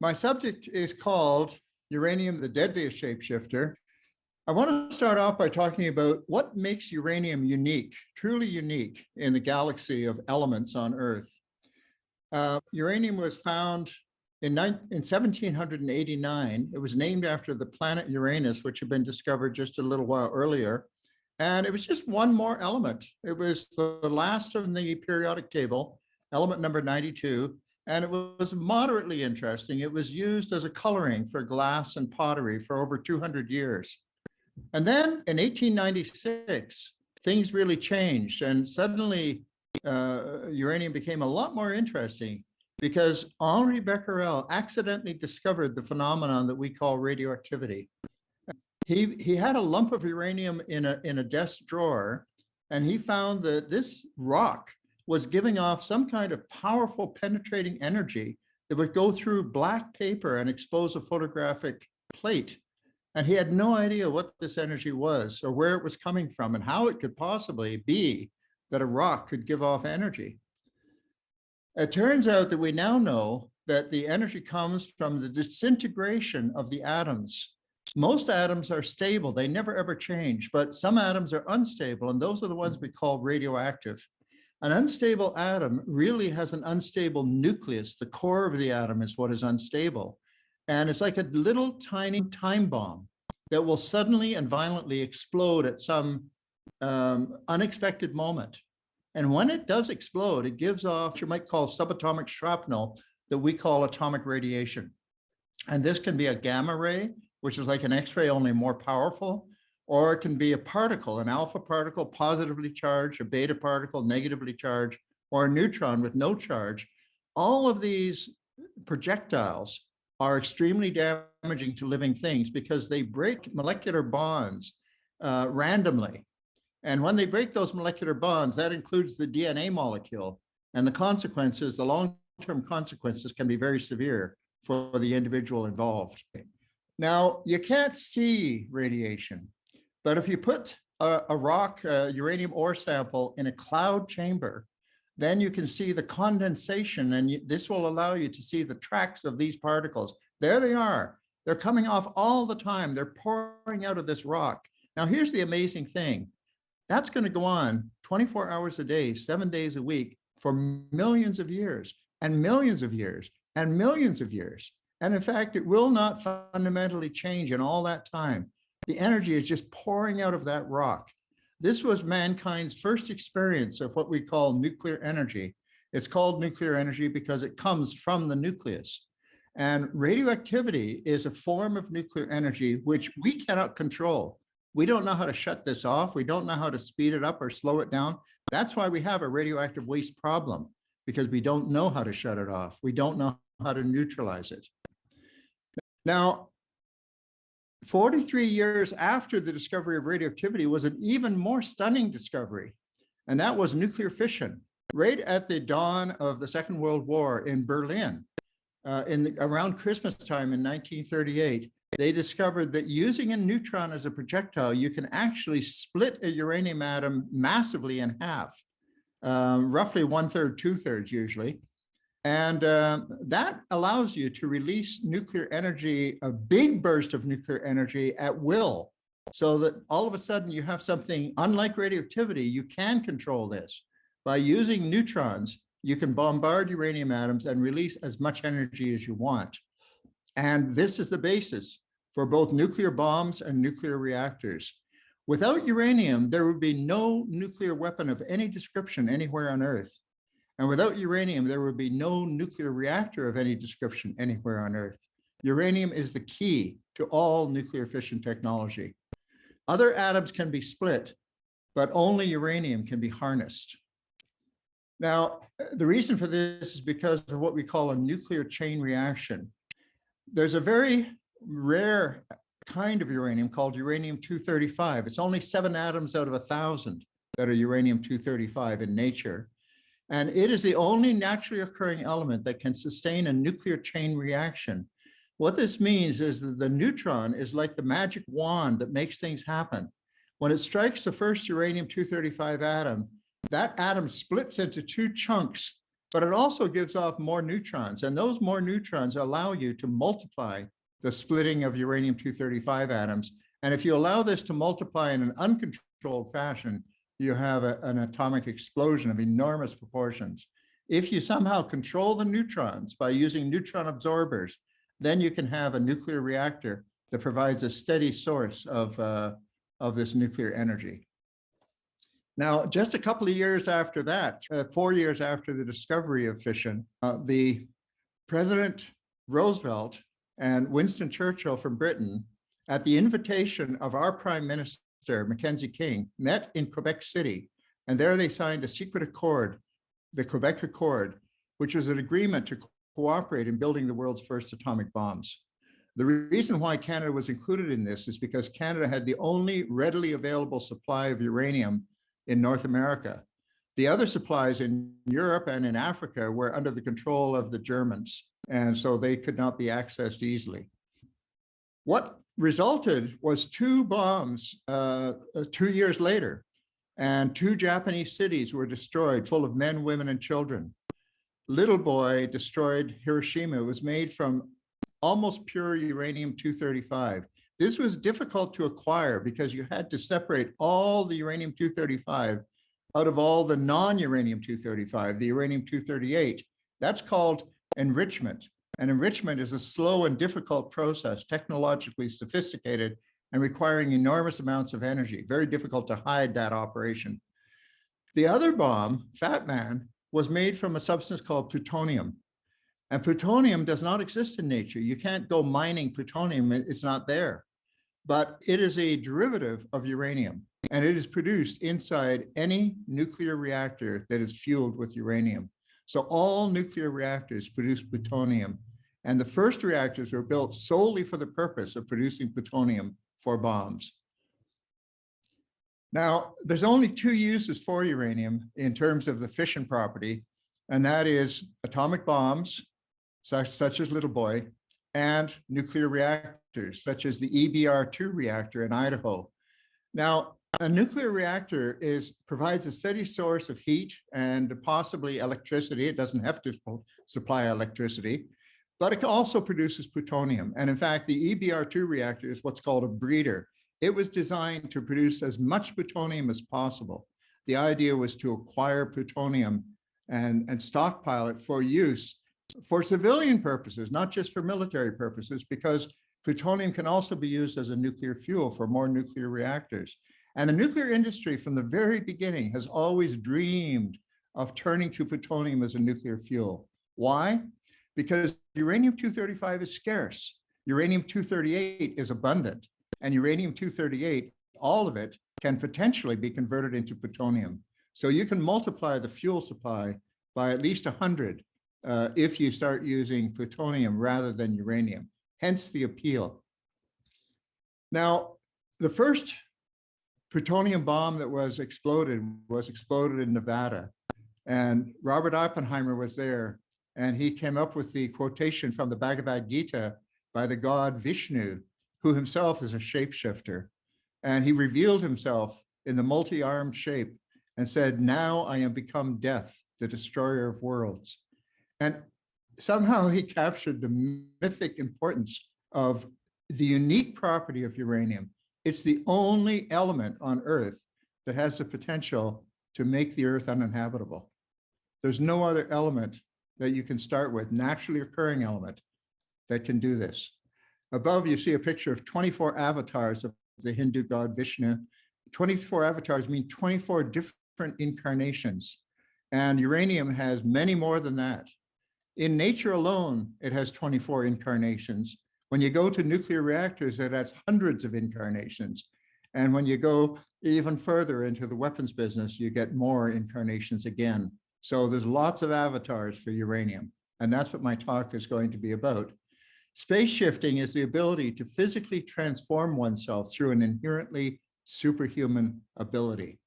My subject is called Uranium, the Deadliest Shapeshifter. I want to start off by talking about what makes uranium unique, truly unique in the galaxy of elements on Earth. Uranium was found in 1789. It was named after the planet Uranus, which had been discovered just a little while earlier. And it was just one more element. It was the last on the periodic table, element number 92. And it was moderately interesting. It was used as a coloring for glass and pottery for over 200 years. And then in 1896, things really changed. And suddenly uranium became a lot more interesting because Henri Becquerel accidentally discovered the phenomenon that we call radioactivity. He had a lump of uranium in a desk drawer, and he found that this rock was giving off some kind of powerful penetrating energy that would go through black paper and expose a photographic plate. And he had no idea what this energy was or where it was coming from and how it could possibly be that a rock could give off energy. It turns out that we now know that the energy comes from the disintegration of the atoms. Most atoms are stable, they never ever change, but some atoms are unstable, and those are the ones we call radioactive. An unstable atom really has an unstable nucleus. The core of the atom is what is unstable. And it's like a little tiny time bomb that will suddenly and violently explode at some unexpected moment. And when it does explode, it gives off what you might call subatomic shrapnel that we call atomic radiation. And this can be a gamma ray, which is like an X-ray, only more powerful, or it can be a particle, an alpha particle positively charged, a beta particle negatively charged, or a neutron with no charge. All of these projectiles are extremely damaging to living things because they break molecular bonds randomly. And when they break those molecular bonds, that includes the DNA molecule, and the consequences, the long-term consequences can be very severe for the individual involved. Now, you can't see radiation, but if you put a rock, uranium ore sample in a cloud chamber, then you can see the condensation, and this will allow you to see the tracks of these particles. There they are. They're coming off all the time. They're pouring out of this rock. Now, here's the amazing thing. That's going to go on 24 hours a day, 7 days a week for millions of years and millions of years and millions of years. And in fact, it will not fundamentally change in all that time. The energy is just pouring out of that rock. This was mankind's first experience of what we call nuclear energy. It's called nuclear energy because it comes from the nucleus. And radioactivity is a form of nuclear energy which we cannot control. We don't know how to shut this off. We don't know how to speed it up or slow it down. That's why we have a radioactive waste problem, because we don't know how to shut it off. We don't know how to neutralize it. Now, 43 years after the discovery of radioactivity was an even more stunning discovery, and that was nuclear fission. Right at the dawn of the Second World War in Berlin, around Christmas time in 1938, they discovered that using a neutron as a projectile, you can actually split a uranium atom massively in half, roughly 1/3, 2/3 usually. And that allows you to release nuclear energy, a big burst of nuclear energy at will, so that all of a sudden you have something unlike radioactivity. You can control this. By using neutrons, you can bombard uranium atoms and release as much energy as you want. And this is the basis for both nuclear bombs and nuclear reactors. Without uranium, there would be no nuclear weapon of any description anywhere on Earth. And without uranium, there would be no nuclear reactor of any description anywhere on Earth. Uranium is the key to all nuclear fission technology. Other atoms can be split, but only uranium can be harnessed. Now, the reason for this is because of what we call a nuclear chain reaction. There's a very rare kind of uranium called uranium-235. It's only 7 atoms out of 1,000 that are uranium-235 in nature. And it is the only naturally occurring element that can sustain a nuclear chain reaction. What this means is that the neutron is like the magic wand that makes things happen. When it strikes the first uranium-235 atom, that atom splits into 2 chunks but it also gives off more neutrons. And those more neutrons allow you to multiply the splitting of uranium-235 atoms. And if you allow this to multiply in an uncontrolled fashion, you have an atomic explosion of enormous proportions. If you somehow control the neutrons by using neutron absorbers, then you can have a nuclear reactor that provides a steady source of this nuclear energy. Now, just a couple of years after that, 4 years after the discovery of fission, the President Roosevelt and Winston Churchill from Britain, at the invitation of our Prime Minister, Mackenzie King, met in Quebec City, and there they signed a secret accord, the Quebec Accord, which was an agreement to cooperate in building the world's first atomic bombs. The reason why Canada was included in this is because Canada had the only readily available supply of uranium in North America. The other supplies in Europe and in Africa were under the control of the Germans, and so they could not be accessed easily. What resulted was 2 bombs 2 years later, and 2 Japanese cities were destroyed, full of men, women, and children. Little Boy destroyed Hiroshima. It was made from almost pure uranium-235. This was difficult to acquire because you had to separate all the uranium-235 out of all the non-uranium-235, the uranium-238. That's called enrichment. And enrichment is a slow and difficult process, technologically sophisticated and requiring enormous amounts of energy. Very difficult to hide that operation. The other bomb, Fat Man, was made from a substance called plutonium. And plutonium does not exist in nature. You can't go mining plutonium, it's not there. But it is a derivative of uranium, and it is produced inside any nuclear reactor that is fueled with uranium. So all nuclear reactors produce plutonium, and the first reactors were built solely for the purpose of producing plutonium for bombs. Now, there's only 2 uses for uranium in terms of the fission property, and that is atomic bombs, such as Little Boy, and nuclear reactors, such as the EBR-2 reactor in Idaho. Now, a nuclear reactor provides a steady source of heat and possibly electricity. It doesn't have to supply electricity, but it also produces plutonium. And in fact, the EBR-2 reactor is what's called a breeder. It was designed to produce as much plutonium as possible. The idea was to acquire plutonium and stockpile it for use for civilian purposes, not just for military purposes, because plutonium can also be used as a nuclear fuel for more nuclear reactors. And the nuclear industry from the very beginning has always dreamed of turning to plutonium as a nuclear fuel. Why? Because uranium-235 is scarce. Uranium-238 is abundant. And uranium-238, all of it, can potentially be converted into plutonium. So you can multiply the fuel supply by at least 100 if you start using plutonium rather than uranium, hence the appeal. Now, the first plutonium bomb that was exploded in Nevada, and Robert Oppenheimer was there, and he came up with the quotation from the Bhagavad Gita by the god Vishnu, who himself is a shapeshifter. And he revealed himself in the multi-armed shape and said, "Now I am become death, the destroyer of worlds." And somehow he captured the mythic importance of the unique property of uranium. It's the only element on Earth that has the potential to make the Earth uninhabitable. There's no other element that you can start with, naturally occurring element, that can do this. Above, you see a picture of 24 avatars of the Hindu god Vishnu. 24 avatars mean 24 different incarnations, and uranium has many more than that. In nature alone, it has 24 incarnations. When you go to nuclear reactors, it has hundreds of incarnations. And when you go even further into the weapons business, you get more incarnations again. So there's lots of avatars for uranium, and that's what my talk is going to be about. Space shifting is the ability to physically transform oneself through an inherently superhuman ability.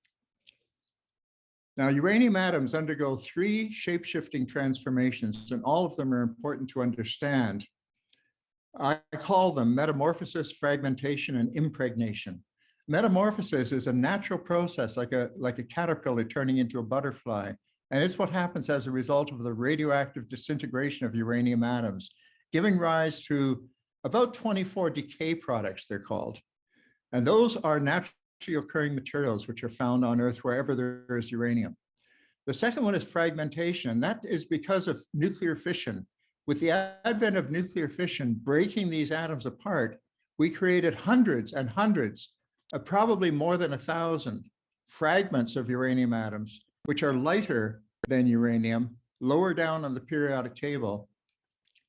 Now, uranium atoms undergo 3 shape-shifting transformations, and all of them are important to understand. I call them metamorphosis, fragmentation, and impregnation. Metamorphosis is a natural process, like a caterpillar turning into a butterfly, And it's what happens as a result of the radioactive disintegration of uranium atoms, giving rise to about 24 decay products, they're called. And those are naturally occurring materials which are found on Earth wherever there is uranium. The second one is fragmentation, and that is because of nuclear fission. With the advent of nuclear fission, breaking these atoms apart, we created hundreds and hundreds, probably more than 1,000 fragments of uranium atoms, which are lighter than uranium, lower down on the periodic table,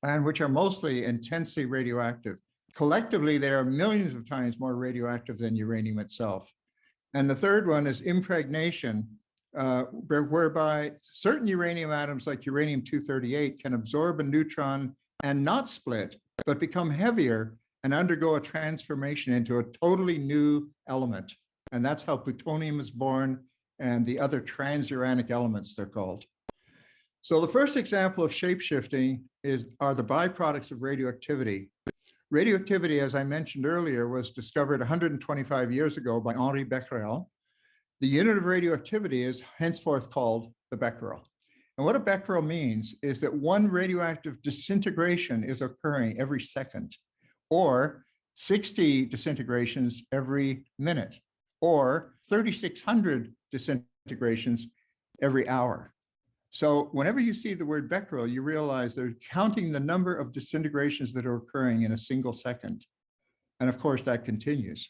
and which are mostly intensely radioactive. Collectively, they are millions of times more radioactive than uranium itself. And the third one is impregnation, whereby certain uranium atoms like uranium-238 can absorb a neutron and not split, but become heavier and undergo a transformation into a totally new element. And that's how plutonium is born and the other transuranic elements, they're called. So the first example of shapeshifting are the byproducts of radioactivity. Radioactivity, as I mentioned earlier, was discovered 125 years ago by Henri Becquerel. The unit of radioactivity is henceforth called the becquerel. And what a becquerel means is that one radioactive disintegration is occurring every second, or 60 disintegrations every minute, or 3,600 disintegrations every hour. So whenever you see the word becquerel, you realize they're counting the number of disintegrations that are occurring in a single second. And of course, that continues.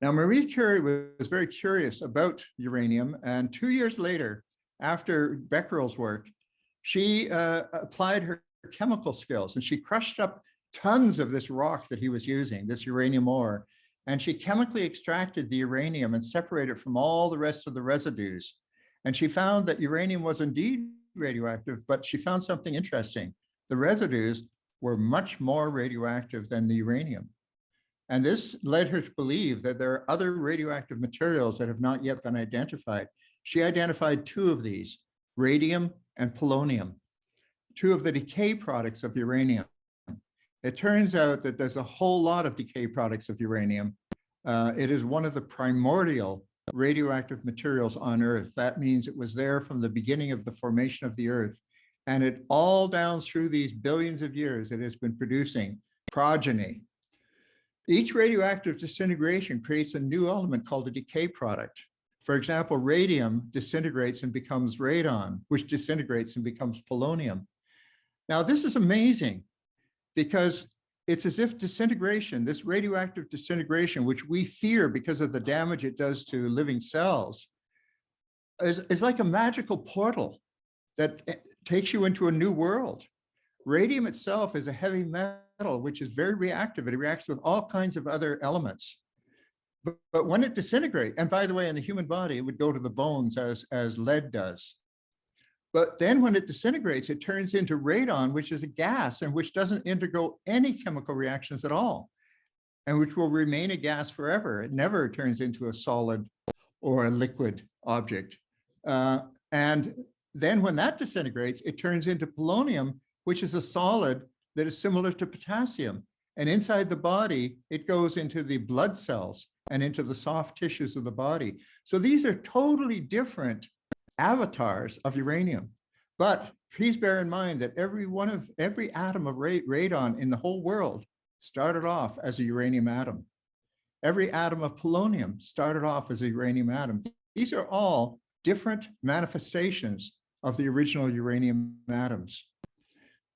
Now, Marie Curie was very curious about uranium, and 2 years later, after Becquerel's work, she applied her chemical skills, and she crushed up tons of this rock that he was using, this uranium ore, and she chemically extracted the uranium and separated it from all the rest of the residues. And she found that uranium was indeed radioactive, but she found something interesting. The residues were much more radioactive than the uranium. And this led her to believe that there are other radioactive materials that have not yet been identified. She identified two of these, radium and polonium, two of the decay products of uranium. It turns out that there's a whole lot of decay products of uranium. It is one of the primordial radioactive materials on Earth. That means it was there from the beginning of the formation of the Earth. And it all down through these billions of years, it has been producing progeny. Each radioactive disintegration creates a new element called a decay product. For example, radium disintegrates and becomes radon, which disintegrates and becomes polonium. Now, this is amazing because it's as if disintegration, this radioactive disintegration, which we fear because of the damage it does to living cells, is like a magical portal that takes you into a new world. Radium itself is a heavy metal, which is very reactive. It reacts with all kinds of other elements. But when it disintegrates, and by the way, in the human body, it would go to the bones as lead does. But then when it disintegrates, it turns into radon, which is a gas and which doesn't undergo any chemical reactions at all, and which will remain a gas forever. It never turns into a solid or a liquid object. And then when that disintegrates, it turns into polonium, which is a solid that is similar to potassium. And inside the body, it goes into the blood cells and into the soft tissues of the body. So these are totally different avatars of uranium. But please bear in mind that every atom of radon in the whole world started off as a uranium atom. Every atom of polonium started off as a uranium atom. These are all different manifestations of the original uranium atoms.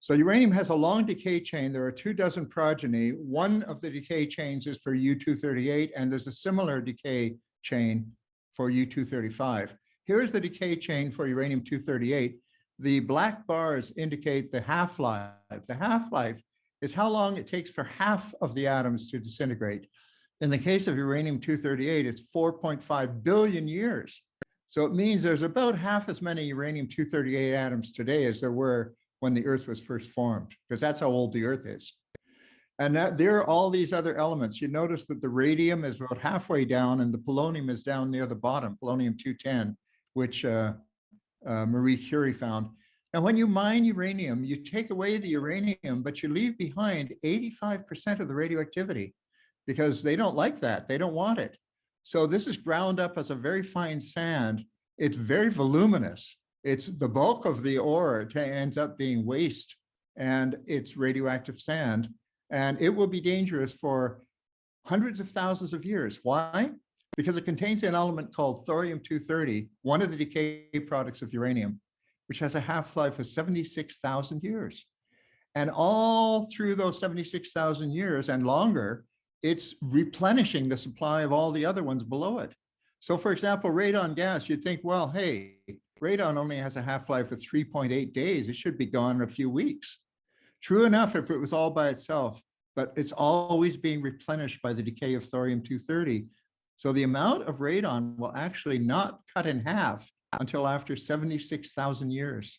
So uranium has a long decay chain. There are 24 progeny. One of the decay chains is for U-238, and there's a similar decay chain for U-235. Here's the decay chain for uranium-238. The black bars indicate the half-life. The half-life is how long it takes for half of the atoms to disintegrate. In the case of uranium-238, it's 4.5 billion years. So it means there's about half as many uranium-238 atoms today as there were when the Earth was first formed, because that's how old the Earth is. And there are all these other elements. You notice that the radium is about halfway down and the polonium is down near the bottom, polonium-210, which Marie Curie found. And when you mine uranium, you take away the uranium, but you leave behind 85% of the radioactivity because they don't like that. They don't want it. So this is ground up as a very fine sand it's very voluminous. It's the bulk of the ore ends up being waste, and it's radioactive sand, and it will be dangerous for hundreds of thousands of years. Why? Because it contains an element called thorium-230, one of the decay products of uranium, which has a half-life of 76,000 years. And all through those 76,000 years and longer, it's replenishing the supply of all the other ones below it. So for example, radon gas, you'd think, well, hey, radon only has a half-life of 3.8 days. It should be gone in a few weeks. True enough, if it was all by itself, but it's always being replenished by the decay of thorium-230. So the amount of radon will actually not cut in half until after 76,000 years.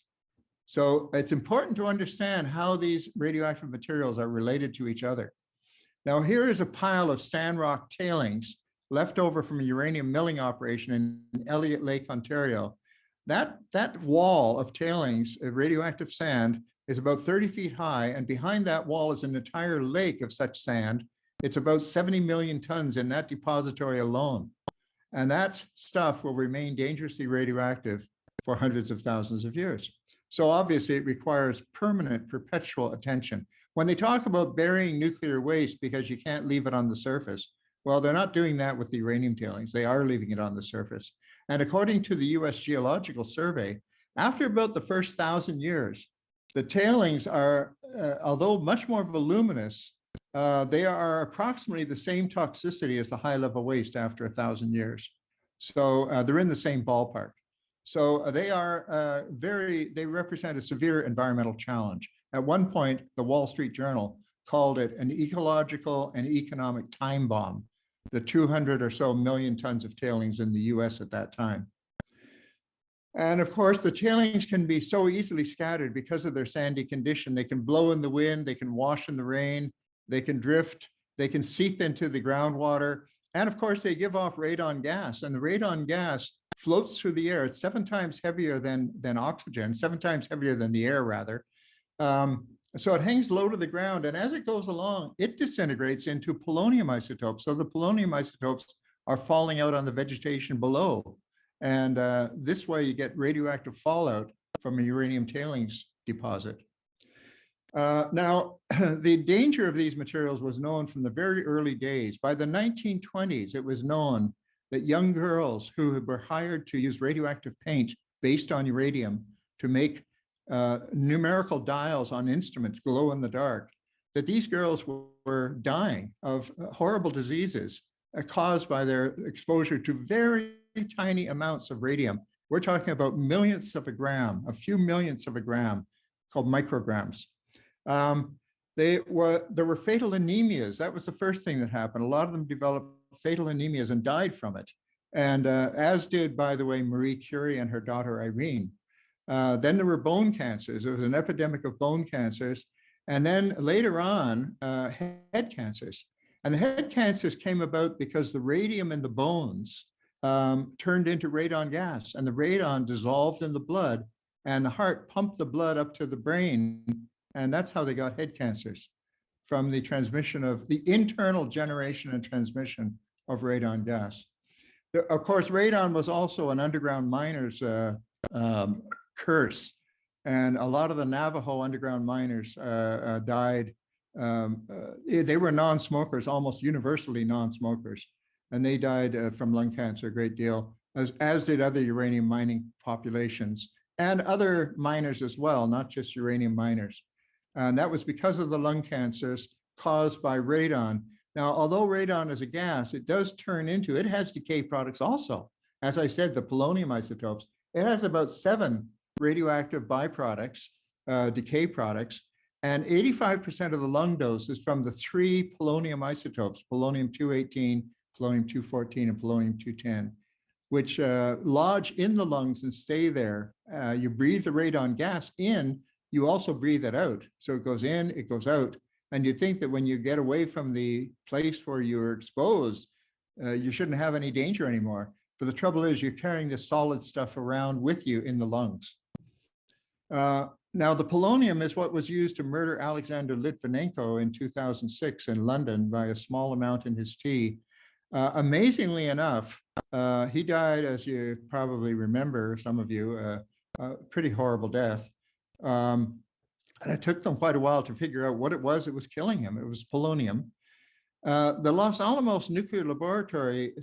So it's important to understand how these radioactive materials are related to each other. Now, here is a pile of sand rock tailings left over from a uranium milling operation in Elliott Lake, Ontario. That wall of tailings, radioactive sand, is about 30 feet high, and behind that wall is an entire lake of such sand. It's about 70 million tons in that depository alone. And that stuff will remain dangerously radioactive for hundreds of thousands of years. So obviously it requires permanent, perpetual attention. When they talk about burying nuclear waste because you can't leave it on the surface, well, they're not doing that with the uranium tailings. They are leaving it on the surface. And according to the US Geological Survey, after about the first 1,000 years, the tailings are, although much more voluminous, they are approximately the same toxicity as the high level waste after 1,000 years. So they're in the same ballpark. So they are they represent a severe environmental challenge. At one point, the Wall Street Journal called it an ecological and economic time bomb, the 200 or so million tons of tailings in the US at that time. And of course, the tailings can be so easily scattered because of their sandy condition. They can blow in the wind, they can wash in the rain, they can drift, they can seep into the groundwater. And of course, they give off radon gas, and the radon gas floats through the air. It's 7 times heavier than oxygen, 7 times heavier than the air, rather. So it hangs low to the ground, and as it goes along, it disintegrates into polonium isotopes. So the polonium isotopes are falling out on the vegetation below. And this way you get radioactive fallout from a uranium tailings deposit. Now, the danger of these materials was known from the very early days. By the 1920s, it was known that young girls who were hired to use radioactive paint based on uranium to make numerical dials on instruments glow in the dark, that these girls were dying of horrible diseases caused by their exposure to very tiny amounts of radium. We're talking about millionths of a gram, a few millionths of a gram, called micrograms. There were fatal anemias. That was the first thing that happened. A lot of them developed fatal anemias and died from it. And as did, by the way, Marie Curie and her daughter Irene. Then there were bone cancers. There was an epidemic of bone cancers. And then later on, head cancers. And the head cancers came about because the radium in the bones turned into radon gas, and the radon dissolved in the blood, and the heart pumped the blood up to the brain. And that's how they got head cancers, from the transmission of the internal generation and transmission of radon gas. Of course, radon was also an underground miner's curse. And a lot of the Navajo underground miners died. They were non-smokers, almost universally non-smokers. And they died from lung cancer a great deal, as did other uranium mining populations and other miners as well, not just uranium miners. And that was because of the lung cancers caused by radon. Now, although radon is a gas, it does turn into, it has decay products also. As I said, the polonium isotopes, it has about 7 radioactive byproducts, decay products, and 85% of the lung dose is from the 3 polonium isotopes, polonium-218, polonium-214, and polonium-210, which lodge in the lungs and stay there. You breathe the radon gas in, you also breathe it out. So it goes in, it goes out. And you'd think that when you get away from the place where you're exposed, you shouldn't have any danger anymore. But the trouble is you're carrying this solid stuff around with you in the lungs. Now, the polonium is what was used to murder Alexander Litvinenko in 2006 in London by a small amount in his tea. Amazingly enough, He died, as you probably remember, some of you, a pretty horrible death. And it took them quite a while to figure out what it was that was killing him. It was polonium. The Los Alamos Nuclear Laboratory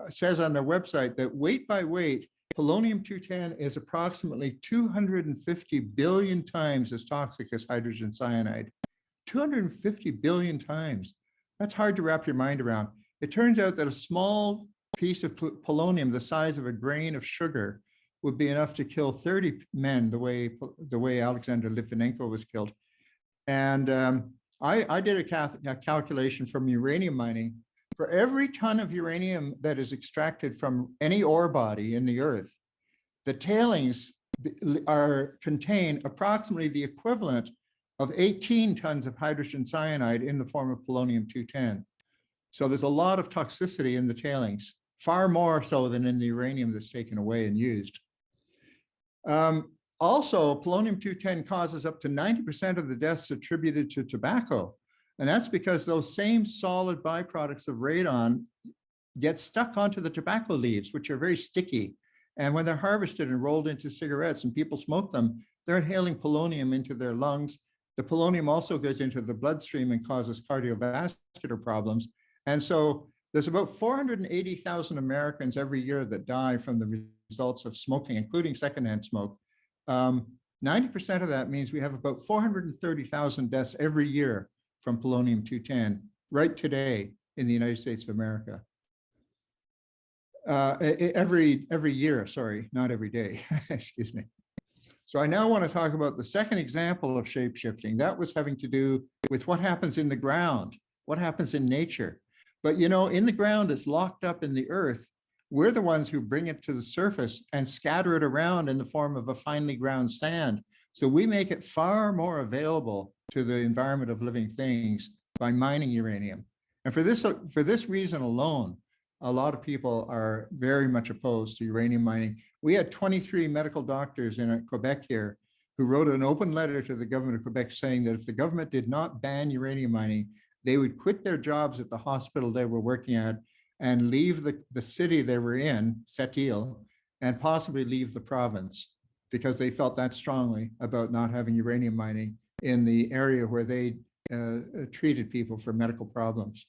says on their website that weight by weight, polonium-210 is approximately 250 billion times as toxic as hydrogen cyanide. 250 billion times. That's hard to wrap your mind around. It turns out that a small piece of polonium the size of a grain of sugar would be enough to kill 30 men the way Alexander Litvinenko was killed. And I did a calculation from uranium mining. For every ton of uranium that is extracted from any ore body in the earth, the tailings contain approximately the equivalent of 18 tons of hydrogen cyanide in the form of polonium-210. So there's a lot of toxicity in the tailings, far more so than in the uranium that's taken away and used. Also, polonium-210 causes up to 90% of the deaths attributed to tobacco. And that's because those same solid byproducts of radon get stuck onto the tobacco leaves, which are very sticky. And when they're harvested and rolled into cigarettes and people smoke them, they're inhaling polonium into their lungs. The polonium also goes into the bloodstream and causes cardiovascular problems. And so there's about 480,000 Americans every year that die from the results of smoking, including secondhand smoke. 90% of that means we have about 430,000 deaths every year from polonium-210 right today in the United States of America. Every year, sorry, not every day, excuse me. So I now want to talk about the second example of shape-shifting. That was having to do with what happens in the ground, what happens in nature. But you know, in the ground, it's locked up in the earth. We're the ones who bring it to the surface and scatter it around in the form of a finely ground sand. So we make it far more available to the environment of living things by mining uranium. And for this reason alone, a lot of people are very much opposed to uranium mining. We had 23 medical doctors in Quebec here who wrote an open letter to the government of Quebec saying that if the government did not ban uranium mining, they would quit their jobs at the hospital they were working at and leave the city they were in, Sept-Îles, and possibly leave the province because they felt that strongly about not having uranium mining in the area where they treated people for medical problems.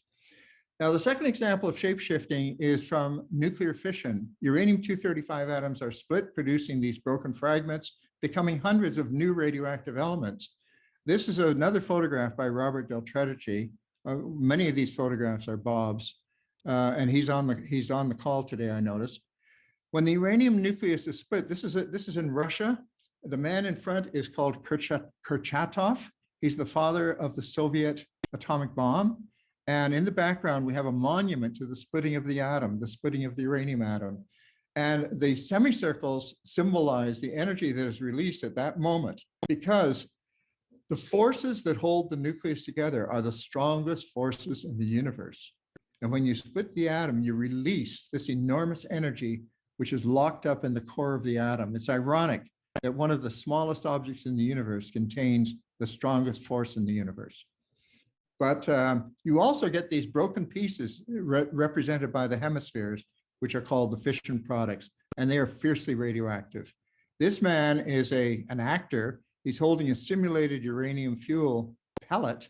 Now, the second example of shape-shifting is from nuclear fission. Uranium-235 atoms are split, producing these broken fragments, becoming hundreds of new radioactive elements. This is another photograph by Robert Del Tredici. Many of these photographs are Bob's, and he's on the call today, I noticed. When the uranium nucleus is split, this is in Russia. The man in front is called Kurchatov. He's the father of the Soviet atomic bomb. And in the background, we have a monument to the splitting of the atom, the splitting of the uranium atom. And the semicircles symbolize the energy that is released at that moment, because the forces that hold the nucleus together are the strongest forces in the universe. And when you split the atom, you release this enormous energy, which is locked up in the core of the atom. It's ironic that one of the smallest objects in the universe contains the strongest force in the universe. But you also get these broken pieces represented by the hemispheres, which are called the fission products, and they are fiercely radioactive. This man is an actor. He's holding a simulated uranium fuel pellet,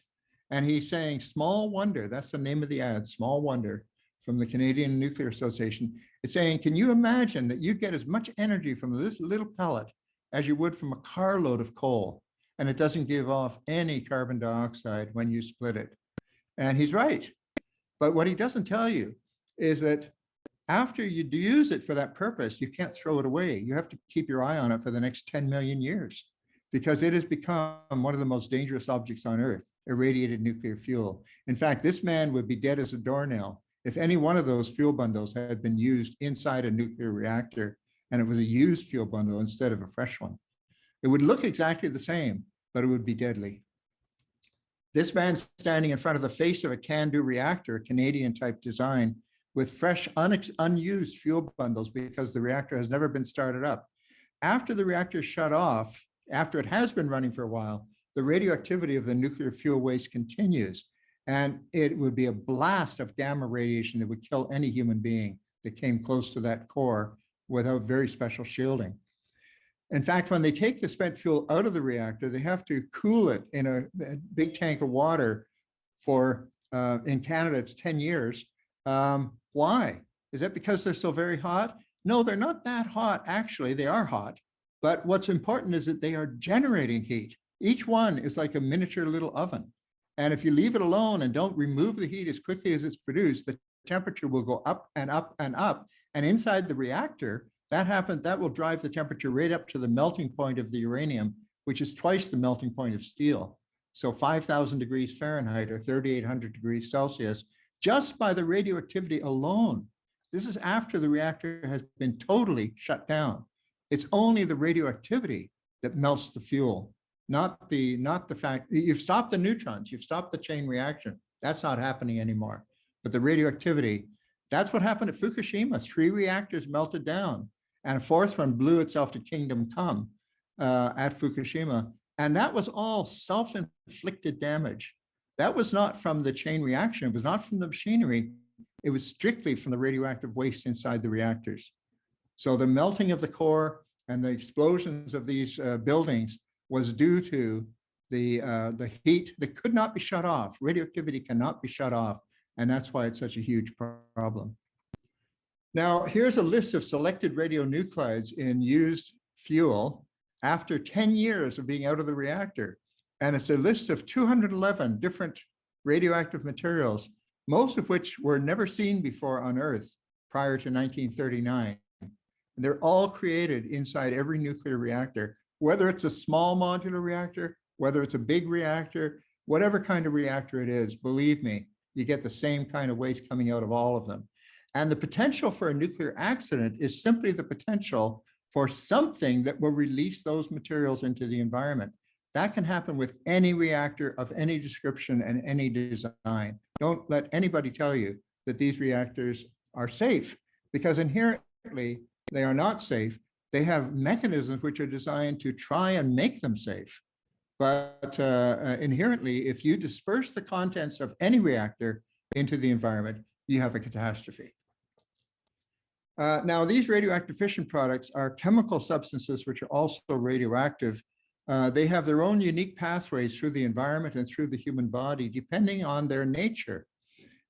and he's saying, "Small wonder," that's the name of the ad, "Small wonder," from the Canadian Nuclear Association. It's saying, can you imagine that you get as much energy from this little pellet as you would from a carload of coal? And it doesn't give off any carbon dioxide when you split it. And he's right. But what he doesn't tell you is that after you use it for that purpose, you can't throw it away. You have to keep your eye on it for the next 10 million years because it has become one of the most dangerous objects on Earth, irradiated nuclear fuel. In fact, this man would be dead as a doornail if any one of those fuel bundles had been used inside a nuclear reactor and it was a used fuel bundle instead of a fresh one. It would look exactly the same, but it would be deadly. This man standing in front of the face of a CANDU reactor, a Canadian type design, with fresh, unused fuel bundles because the reactor has never been started up. After the reactor is shut off, after it has been running for a while, the radioactivity of the nuclear fuel waste continues, and it would be a blast of gamma radiation that would kill any human being. that came close to that core without very special shielding. In fact, when they take the spent fuel out of the reactor, they have to cool it in a big tank of water for, in Canada, it's 10 years. Why? Is that because they're so very hot? No, they're not that hot. Actually, they are hot. But what's important is that they are generating heat. Each one is like a miniature little oven. And if you leave it alone and don't remove the heat as quickly as it's produced, the temperature will go up and up and up. And inside the reactor, that will drive the temperature right up to the melting point of the uranium, which is twice the melting point of steel. So 5,000 degrees Fahrenheit or 3,800 degrees Celsius, just by the radioactivity alone. This is after the reactor has been totally shut down. It's only the radioactivity that melts the fuel, not the fact you've stopped the neutrons, you've stopped the chain reaction. That's not happening anymore. But the radioactivity, that's what happened at Fukushima. 3 reactors melted down, and a 4th one blew itself to kingdom come at Fukushima. And that was all self-inflicted damage. That was not from the chain reaction. It was not from the machinery. It was strictly from the radioactive waste inside the reactors. So the melting of the core and the explosions of these buildings was due to the heat that could not be shut off. Radioactivity cannot be shut off. And that's why it's such a huge problem. Now, here's a list of selected radionuclides in used fuel after 10 years of being out of the reactor. And it's a list of 211 different radioactive materials, most of which were never seen before on Earth prior to 1939. And they're all created inside every nuclear reactor, whether it's a small modular reactor, whether it's a big reactor, whatever kind of reactor it is, believe me, you get the same kind of waste coming out of all of them. And the potential for a nuclear accident is simply the potential for something that will release those materials into the environment. That can happen with any reactor of any description and any design. Don't let anybody tell you that these reactors are safe, because inherently they are not safe. They have mechanisms which are designed to try and make them safe. But inherently, if you disperse the contents of any reactor into the environment, you have a catastrophe. Now, these radioactive fission products are chemical substances which are also radioactive. They have their own unique pathways through the environment and through the human body, depending on their nature.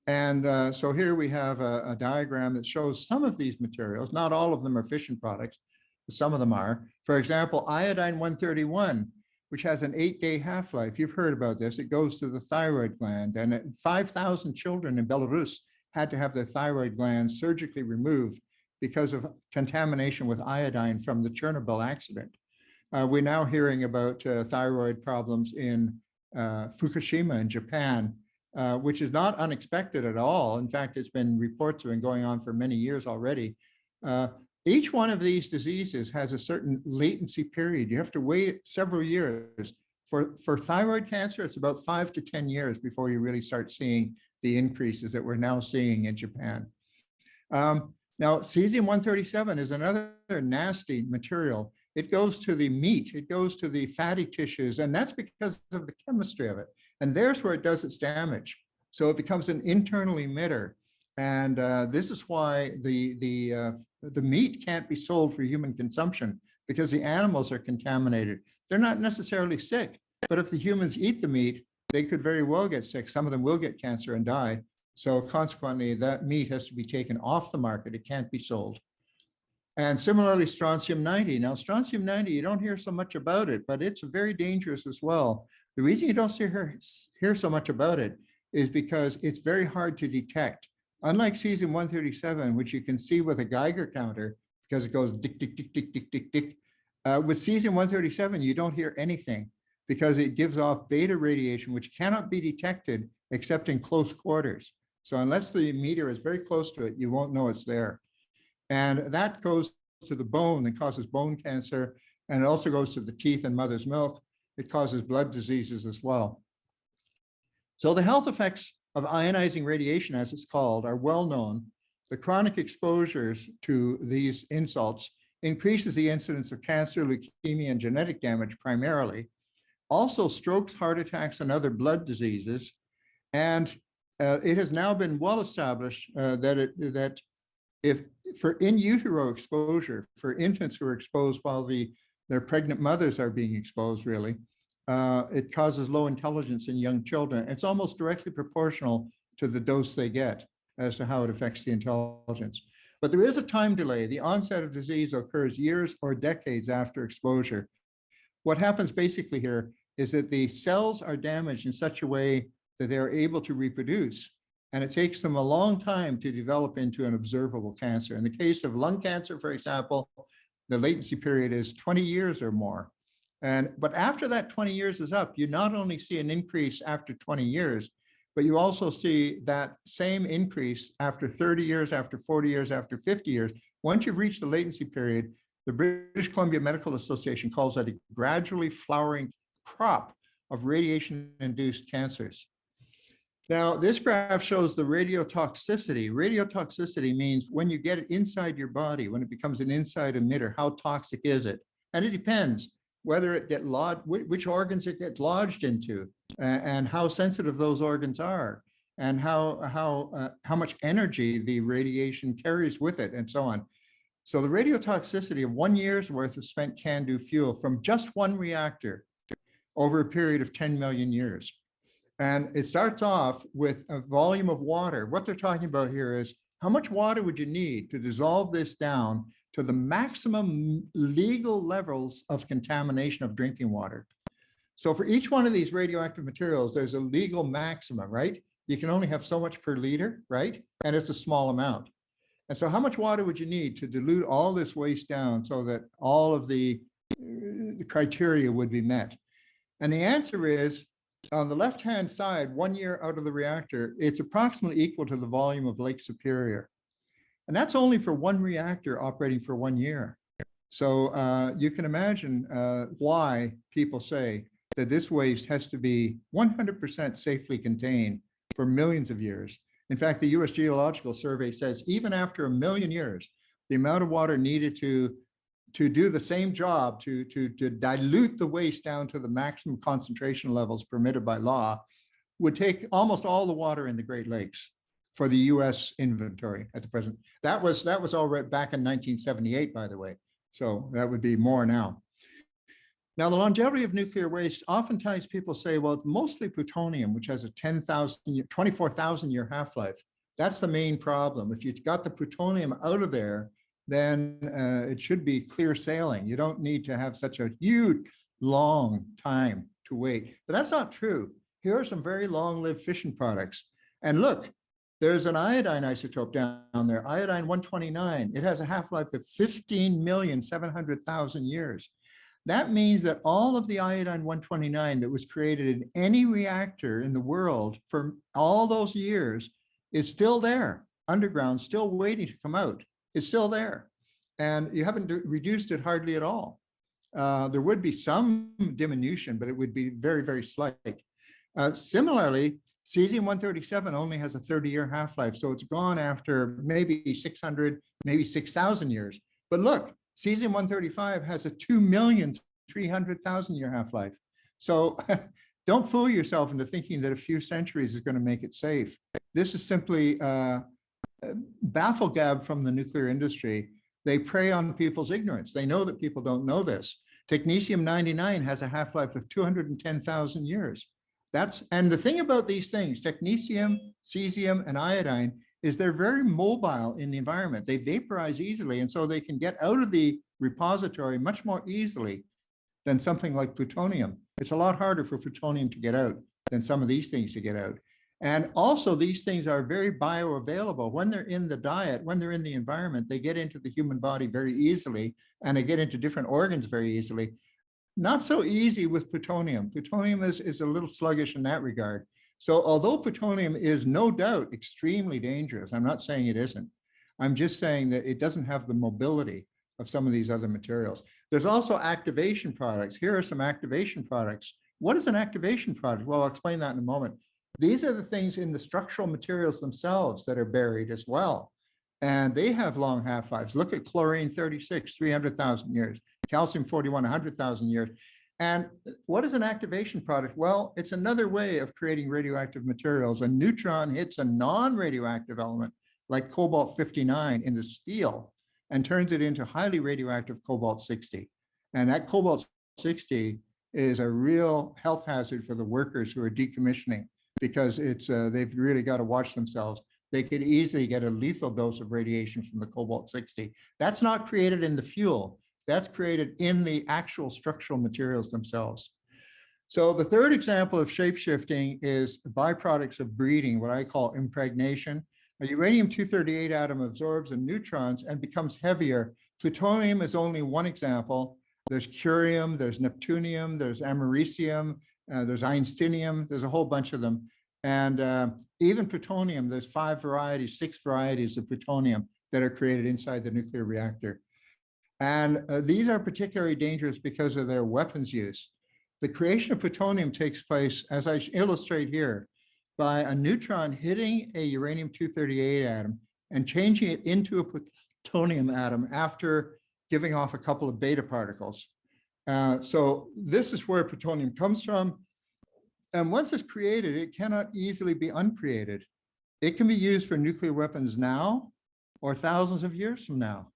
And so here we have a diagram that shows some of these materials. Not all of them are fission products, but some of them are. For example, iodine-131, which has an 8-day half-life. You've heard about this. It goes to the thyroid gland, and 5,000 children in Belarus had to have their thyroid glands surgically removed because of contamination with iodine from the Chernobyl accident. We're now hearing about thyroid problems in Fukushima in Japan, which is not unexpected at all. In fact, it's been reports have been going on for many years already. Each one of these diseases has a certain latency period. You have to wait several years. For thyroid cancer, it's about 5 to 10 years before you really start seeing the increases that we're now seeing in Japan. Now, cesium-137 is another nasty material. It goes to the meat, it goes to the fatty tissues, and that's because of the chemistry of it. And there's where it does its damage. So it becomes an internal emitter. And this is why the meat can't be sold for human consumption, because the animals are contaminated. They're not necessarily sick, but if the humans eat the meat, they could very well get sick. Some of them will get cancer and die. So consequently, that meat has to be taken off the market. It can't be sold. And similarly, strontium-90. Now, strontium-90, you don't hear so much about it, but it's very dangerous as well. The reason you don't hear so much about it is because it's very hard to detect. Unlike cesium-137, which you can see with a Geiger counter, because it goes tick, tick, tick, tick, tick, tick, tick. With cesium-137, you don't hear anything because it gives off beta radiation, which cannot be detected except in close quarters. So unless the meter is very close to it, you won't know it's there. And that goes to the bone and causes bone cancer. And it also goes to the teeth and mother's milk. It causes blood diseases as well. So the health effects of ionizing radiation, as it's called, are well known. The chronic exposures to these insults increases the incidence of cancer, leukemia, and genetic damage primarily. Also strokes, heart attacks, and other blood diseases. And it has now been well established that If for in utero exposure, for infants who are exposed while their pregnant mothers are being exposed, really, it causes low intelligence in young children. It's almost directly proportional to the dose they get as to how it affects the intelligence. But there is a time delay. The onset of disease occurs years or decades after exposure. What happens basically here is that the cells are damaged in such a way that they're able to reproduce, and it takes them a long time to develop into an observable cancer. In the case of lung cancer, for example, the latency period is 20 years or more. But after that 20 years is up, you not only see an increase after 20 years, but you also see that same increase after 30 years, after 40 years, after 50 years. Once you've reached the latency period, the British Columbia Medical Association calls that a gradually flowering crop of radiation-induced cancers. Now, this graph shows the radiotoxicity. Radiotoxicity means when you get it inside your body, when it becomes an inside emitter, how toxic is it? And it depends whether it get lodged, which organs it gets lodged into, and how sensitive those organs are, and how much energy the radiation carries with it, and so on. So the radiotoxicity of 1 year's worth of spent CANDU fuel from just one reactor over a period of 10 million years. And it starts off with a volume of water. What they're talking about here is how much water would you need to dissolve this down to the maximum legal levels of contamination of drinking water. So for each one of these radioactive materials, there's a legal maximum, right? You can only have so much per liter, right? And it's a small amount. And so how much water would you need to dilute all this waste down so that all of the criteria would be met? And the answer is, on the left-hand side, 1 year out of the reactor, it's approximately equal to the volume of Lake Superior. And that's only for one reactor operating for 1 year. So you can imagine why people say that this waste has to be 100% safely contained for millions of years. In fact, the US Geological Survey says even after 1 million years, the amount of water needed to do the same job, to dilute the waste down to the maximum concentration levels permitted by law, would take almost all the water in the Great Lakes for the US inventory at the present. That was all right back in 1978, by the way. So that would be more now. Now, the longevity of nuclear waste, oftentimes people say, well, it's mostly plutonium, which has a 24,000 year half-life. That's the main problem. If you got the plutonium out of there, then it should be clear sailing. You don't need to have such a huge, long time to wait. But that's not true. Here are some very long-lived fission products. And look, there's an iodine isotope down there, iodine 129. It has a half-life of 15,700,000 years. That means that all of the iodine 129 that was created in any reactor in the world for all those years is still there, underground, still waiting to come out. It's still there. And you haven't reduced it hardly at all. There would be some diminution, but it would be very, very slight. Similarly, cesium-137 only has a 30-year half-life, so it's gone after maybe 600, maybe 6,000 years. But look, cesium-135 has a 2,300,000 year half-life. So don't fool yourself into thinking that a few centuries is going to make it safe. This is simply bafflegab from the nuclear industry. They prey on people's ignorance. They know that people don't know this. Technetium-99 has a half-life of 210,000 years. And the thing about these things, technetium, cesium, and iodine, is they're very mobile in the environment. They vaporize easily, and so they can get out of the repository much more easily than something like plutonium. It's a lot harder for plutonium to get out than some of these things to get out. And also, these things are very bioavailable. When they're in the diet, when they're in the environment, they get into the human body very easily, and they get into different organs very easily. Not so easy with plutonium. Plutonium is a little sluggish in that regard. So although plutonium is no doubt extremely dangerous, I'm not saying it isn't. I'm just saying that it doesn't have the mobility of some of these other materials. There's also activation products. Here are some activation products. What is an activation product? Well, I'll explain that in a moment. These are the things in the structural materials themselves that are buried as well. And they have long half-lives. Look at chlorine-36, 300,000 years, calcium-41, 100,000 years. And what is an activation product? Well, it's another way of creating radioactive materials. A neutron hits a non-radioactive element like cobalt-59 in the steel and turns it into highly radioactive cobalt-60. And that cobalt-60 is a real health hazard for the workers who are decommissioning, because they've really got to watch themselves. They could easily get a lethal dose of radiation from the cobalt-60. That's not created in the fuel. That's created in the actual structural materials themselves. So the third example of shapeshifting is byproducts of breeding, what I call impregnation. A uranium-238 atom absorbs the neutrons and becomes heavier. Plutonium is only one example. There's curium, there's neptunium, there's americium, there's einsteinium, there's a whole bunch of them. And even plutonium, there's 6 varieties of plutonium that are created inside the nuclear reactor. And these are particularly dangerous because of their weapons use. The creation of plutonium takes place, as I illustrate here, by a neutron hitting a uranium-238 atom and changing it into a plutonium atom after giving off a couple of beta particles. So this is where plutonium comes from. And once it's created, it cannot easily be uncreated. It can be used for nuclear weapons now or thousands of years from now.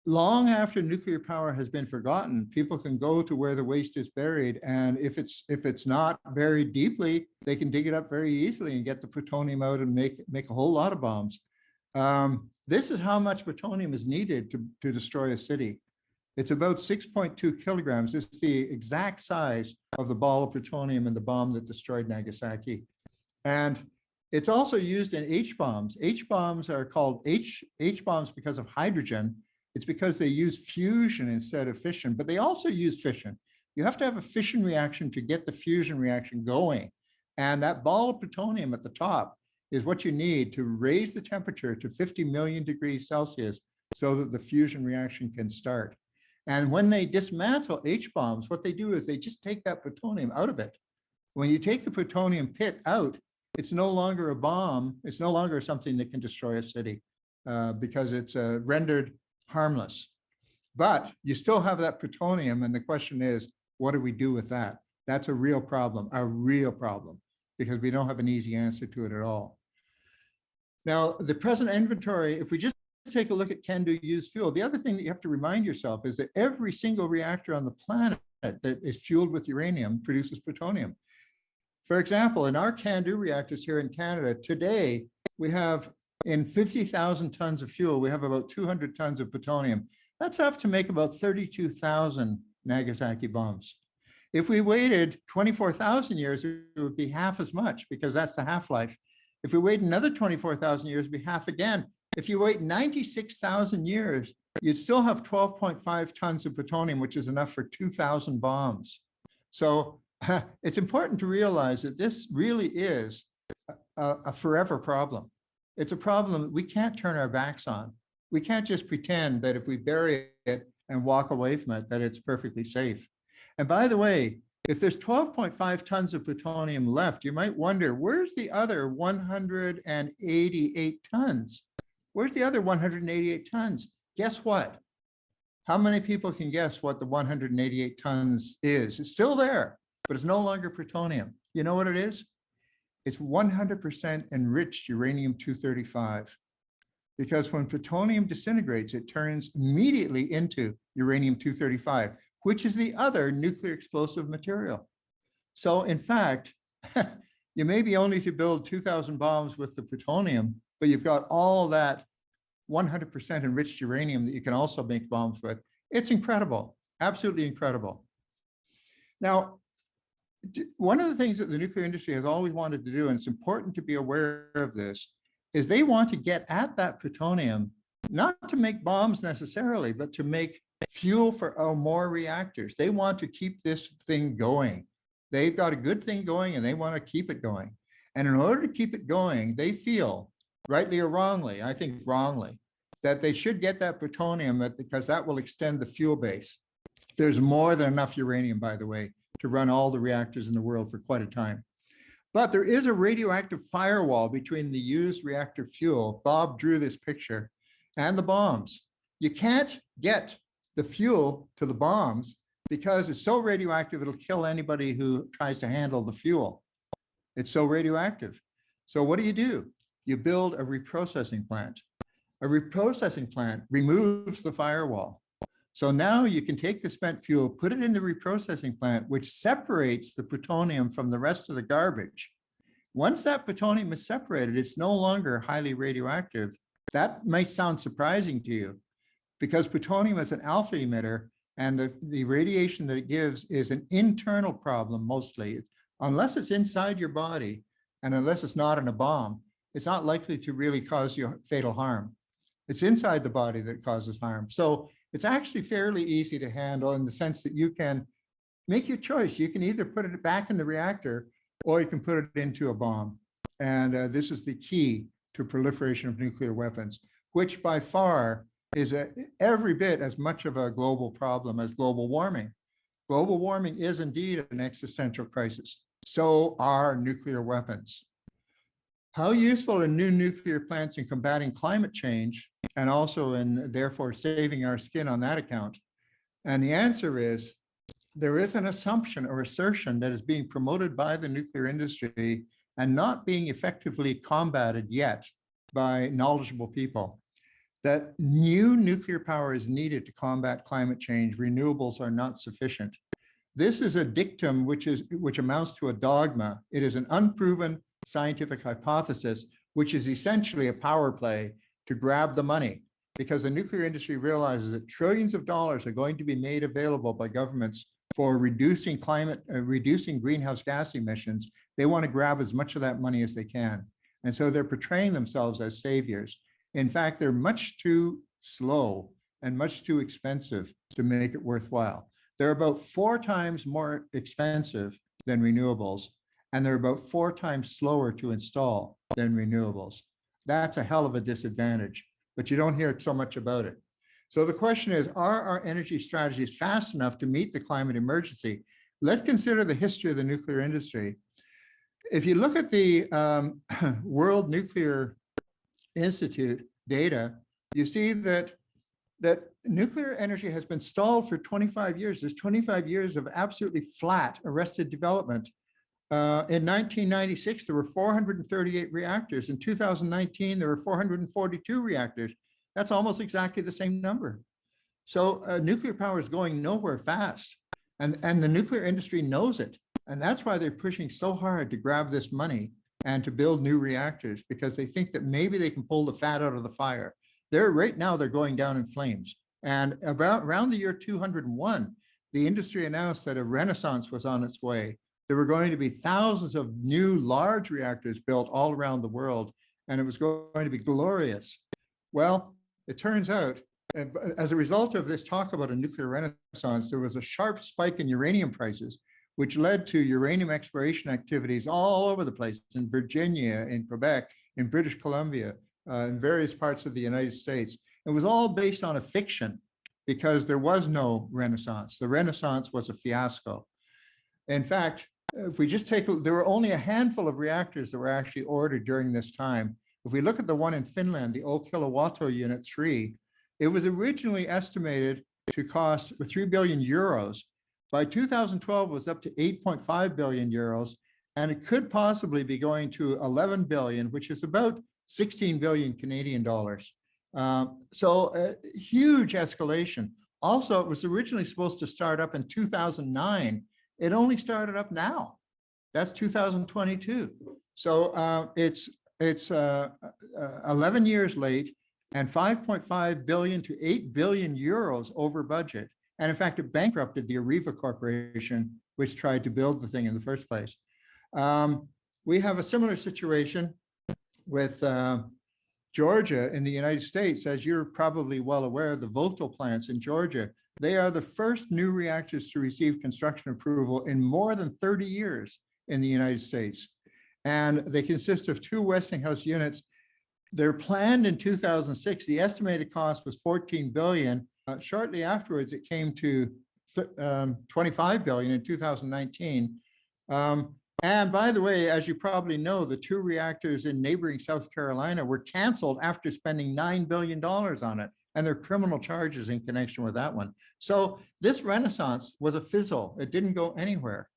Long after nuclear power has been forgotten, people can go to where the waste is buried. And if it's not buried deeply, they can dig it up very easily and get the plutonium out and make a whole lot of bombs. This is how much plutonium is needed to destroy a city. It's about 6.2 kilograms. This is the exact size of the ball of plutonium in the bomb that destroyed Nagasaki. And it's also used in H-bombs. H-bombs are called H-bombs because of hydrogen. It's because they use fusion instead of fission, but they also use fission. You have to have a fission reaction to get the fusion reaction going. And that ball of plutonium at the top is what you need to raise the temperature to 50 million degrees Celsius so that the fusion reaction can start. And when they dismantle H-bombs, what they do is they just take that plutonium out of it. When you take the plutonium pit out, it's no longer a bomb. It's no longer something that can destroy a city because it's rendered harmless. But you still have that plutonium, and the question is, what do we do with that? That's a real problem, because we don't have an easy answer to it at all. Now, the present inventory, if we just take a look at can-do used fuel, the other thing that you have to remind yourself is that every single reactor on the planet that is fueled with uranium produces plutonium. For example, in our can-do reactors here in Canada, today, we have in 50,000 tons of fuel, we have about 200 tons of plutonium. That's enough to make about 32,000 Nagasaki bombs. If we waited 24,000 years, it would be half as much, because that's the half-life. If we wait another 24,000 years, it'd be half again. If you wait 96,000 years, you'd still have 12.5 tons of plutonium, which is enough for 2,000 bombs. So it's important to realize that this really is a forever problem. It's a problem we can't turn our backs on. We can't just pretend that if we bury it and walk away from it, that it's perfectly safe. And by the way, if there's 12.5 tons of plutonium left, you might wonder, where's the other 188 tons? Where's the other 188 tons? Guess what? How many people can guess what the 188 tons is? It's still there, but it's no longer plutonium. You know what it is? It's 100% enriched uranium-235. Because when plutonium disintegrates, it turns immediately into uranium-235, which is the other nuclear explosive material. So in fact, you may be only to build 2,000 bombs with the plutonium, but you've got all that 100% enriched uranium that you can also make bombs with. It's incredible, absolutely incredible. Now, one of the things that the nuclear industry has always wanted to do, and it's important to be aware of this, is they want to get at that plutonium, not to make bombs necessarily, but to make fuel for more reactors. They want to keep this thing going. They've got a good thing going and they want to keep it going. And in order to keep it going, they feel, rightly or wrongly, I think wrongly, that they should get that plutonium because that will extend the fuel base. There's more than enough uranium, by the way, to run all the reactors in the world for quite a time. But there is a radioactive firewall between the used reactor fuel, Bob drew this picture, and the bombs. You can't get the fuel to the bombs because it's so radioactive, it'll kill anybody who tries to handle the fuel. It's so radioactive. So what do? you build a reprocessing plant. A reprocessing plant removes the firewall. So now you can take the spent fuel, put it in the reprocessing plant, which separates the plutonium from the rest of the garbage. Once that plutonium is separated, it's no longer highly radioactive. That might sound surprising to you because plutonium is an alpha emitter, and the radiation that it gives is an internal problem mostly. Unless it's inside your body and unless it's not in a bomb, it's not likely to really cause you fatal harm. It's inside the body that causes harm. So it's actually fairly easy to handle in the sense that you can make your choice. You can either put it back in the reactor or you can put it into a bomb. And this is the key to proliferation of nuclear weapons, which by far is every bit as much of a global problem as global warming. Global warming is indeed an existential crisis. So are nuclear weapons. How useful are new nuclear plants in combating climate change and also in therefore saving our skin on that account? And the answer is, there is an assumption or assertion that is being promoted by the nuclear industry and not being effectively combated yet by knowledgeable people, that new nuclear power is needed to combat climate change. Renewables are not sufficient. This is a dictum which amounts to a dogma. It is an unproven scientific hypothesis, which is essentially a power play to grab the money, because the nuclear industry realizes that trillions of dollars are going to be made available by governments for reducing greenhouse gas emissions. They want to grab as much of that money as they can. And so they're portraying themselves as saviors. In fact, they're much too slow and much too expensive to make it worthwhile. They're about 4 times more expensive than renewables, and they're about 4 times slower to install than renewables. That's a hell of a disadvantage, but you don't hear so much about it. So the question is, are our energy strategies fast enough to meet the climate emergency? Let's consider the history of the nuclear industry. If you look at the World Nuclear Institute data, you see that nuclear energy has been stalled for 25 years. There's 25 years of absolutely flat, arrested development. In 1996, there were 438 reactors. In 2019, there were 442 reactors. That's almost exactly the same number. So nuclear power is going nowhere fast. And the nuclear industry knows it. And that's why they're pushing so hard to grab this money and to build new reactors, because they think that maybe they can pull the fat out of the fire. Right now, they're going down in flames. And around the year 201, the industry announced that a renaissance was on its way. There were going to be thousands of new large reactors built all around the world, and it was going to be glorious. Well, it turns out, as a result of this talk about a nuclear renaissance, there was a sharp spike in uranium prices, which led to uranium exploration activities all over the place, in Virginia, in Quebec, in British Columbia, in various parts of the United States. It was all based on a fiction because there was no renaissance. The renaissance was a fiasco. In fact, if we just there were only a handful of reactors that were actually ordered during this time. If we look at the one in Finland, the Olkiluoto Unit 3, it was originally estimated to cost 3 billion euros. By 2012, it was up to 8.5 billion euros, and it could possibly be going to 11 billion, which is about 16 billion Canadian dollars. So huge escalation. Also, it was originally supposed to start up in 2009. It only started up now. That's 2022. So it's 11 years late and 5.5 billion to 8 billion euros over budget. And in fact, it bankrupted the Areva Corporation, which tried to build the thing in the first place. We have a similar situation with Georgia in the United States. As you're probably well aware, the Vogtle plants in Georgia, they are the first new reactors to receive construction approval in more than 30 years in the United States. And they consist of 2 Westinghouse units. They're planned in 2006. The estimated cost was 14 billion. Shortly afterwards, it came to 25 billion in 2019. And by the way, as you probably know, the 2 reactors in neighboring South Carolina were canceled after spending $9 billion on it. And there are criminal charges in connection with that one. So this renaissance was a fizzle. It didn't go anywhere.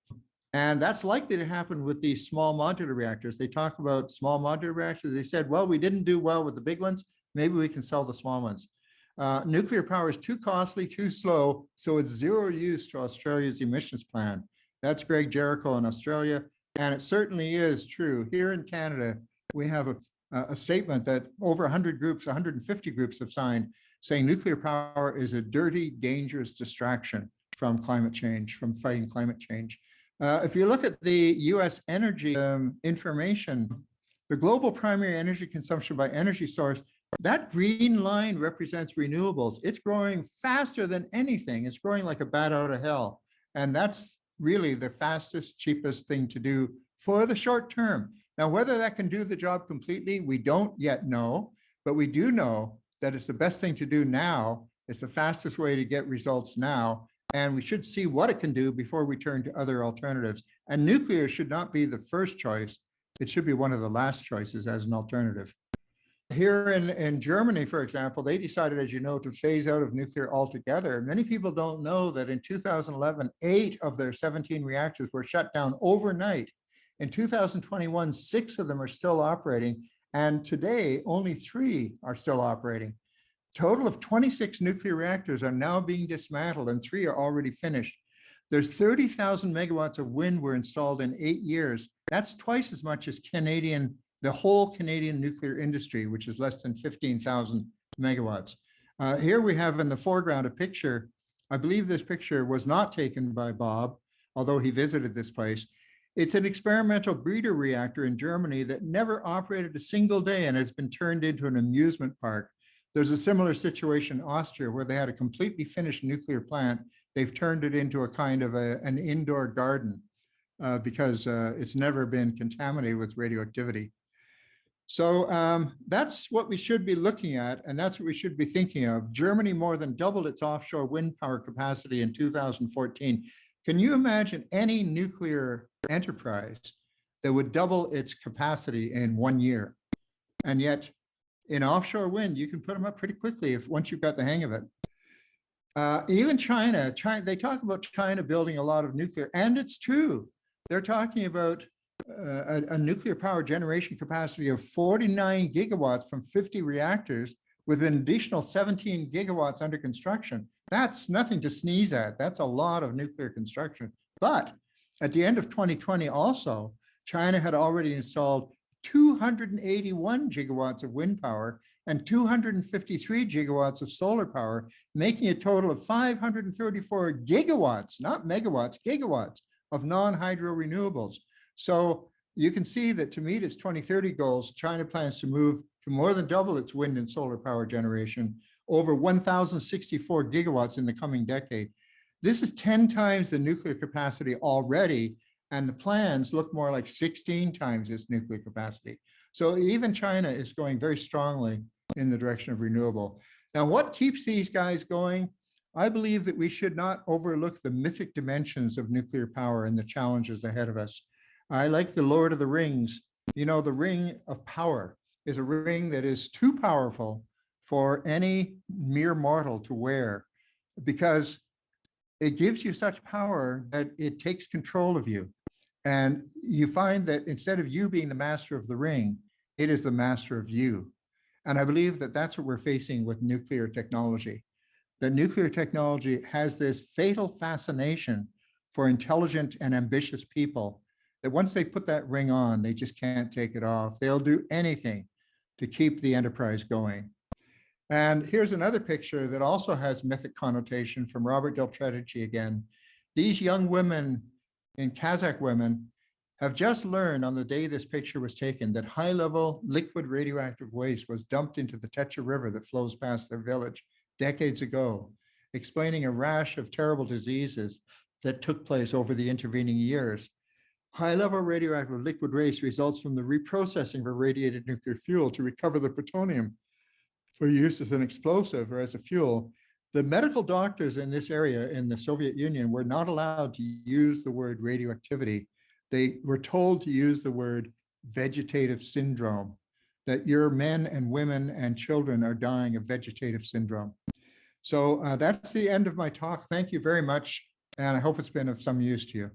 And that's likely to happen with these small modular reactors. They talk about small modular reactors. They said, well, we didn't do well with the big ones. Maybe we can sell the small ones. Nuclear power is too costly, too slow, so it's zero use to Australia's emissions plan. That's Greg Jericho in Australia. And it certainly is true. Here in Canada, we have a statement that over 100 groups, 150 groups have signed saying nuclear power is a dirty, dangerous distraction from climate change, from fighting climate change. If you look at the US energy information, the global primary energy consumption by energy source, that green line represents renewables. It's growing faster than anything. It's growing like a bat out of hell. And that's really the fastest, cheapest thing to do for the short term. Now, whether that can do the job completely, we don't yet know, but we do know that it's the best thing to do now. It's the fastest way to get results now. And we should see what it can do before we turn to other alternatives. And nuclear should not be the first choice. It should be one of the last choices as an alternative. Here in Germany, for example, they decided, as you know, to phase out of nuclear altogether. Many people don't know that in 2011, 8 of their 17 reactors were shut down overnight. In 2021, 6 of them are still operating. And today, only 3 are still operating. Total of 26 nuclear reactors are now being dismantled and 3 are already finished. There's 30,000 megawatts of wind were installed in 8 years. That's twice as much as the whole Canadian nuclear industry, which is less than 15,000 megawatts. Here we have in the foreground a picture. I believe this picture was not taken by Bob, although he visited this place. It's an experimental breeder reactor in Germany that never operated a single day and has been turned into an amusement park. There's a similar situation in Austria where they had a completely finished nuclear plant. They've turned it into a kind of an indoor garden because it's never been contaminated with radioactivity. So that's what we should be looking at, and that's what we should be thinking of. Germany more than doubled its offshore wind power capacity in 2014. Can you imagine any nuclear enterprise that would double its capacity in 1 year? And yet, in offshore wind, you can put them up pretty quickly once you've got the hang of it. Even China, they talk about China building a lot of nuclear, and it's true. They're talking about a nuclear power generation capacity of 49 gigawatts from 50 reactors with an additional 17 gigawatts under construction. That's nothing to sneeze at. That's a lot of nuclear construction. But at the end of 2020 also, China had already installed 281 gigawatts of wind power and 253 gigawatts of solar power, making a total of 534 gigawatts, not megawatts, gigawatts of non-hydro renewables. So you can see that to meet its 2030 goals, China plans to move to more than double its wind and solar power generation, over 1,064 gigawatts in the coming decade. This is 10 times the nuclear capacity already, and the plans look more like 16 times its nuclear capacity. So even China is going very strongly in the direction of renewable. Now, what keeps these guys going? I believe that we should not overlook the mythic dimensions of nuclear power and the challenges ahead of us. I like the Lord of the Rings. You know, the ring of power is a ring that is too powerful for any mere mortal to wear because it gives you such power that it takes control of you. And you find that instead of you being the master of the ring, it is the master of you. And I believe that that's what we're facing with nuclear technology. That nuclear technology has this fatal fascination for intelligent and ambitious people that once they put that ring on, they just can't take it off. They'll do anything to keep the enterprise going. And here's another picture that also has mythic connotation from Robert Del Tredici again. These young women, in Kazakh women, have just learned on the day this picture was taken that high-level liquid radioactive waste was dumped into the Techa River that flows past their village decades ago, explaining a rash of terrible diseases that took place over the intervening years. High-level radioactive liquid waste results from the reprocessing of irradiated nuclear fuel to recover the plutonium for use as an explosive or as a fuel. The medical doctors in this area in the Soviet Union were not allowed to use the word radioactivity. They were told to use the word vegetative syndrome, that your men and women and children are dying of vegetative syndrome. So that's the end of my talk. Thank you very much. And I hope it's been of some use to you.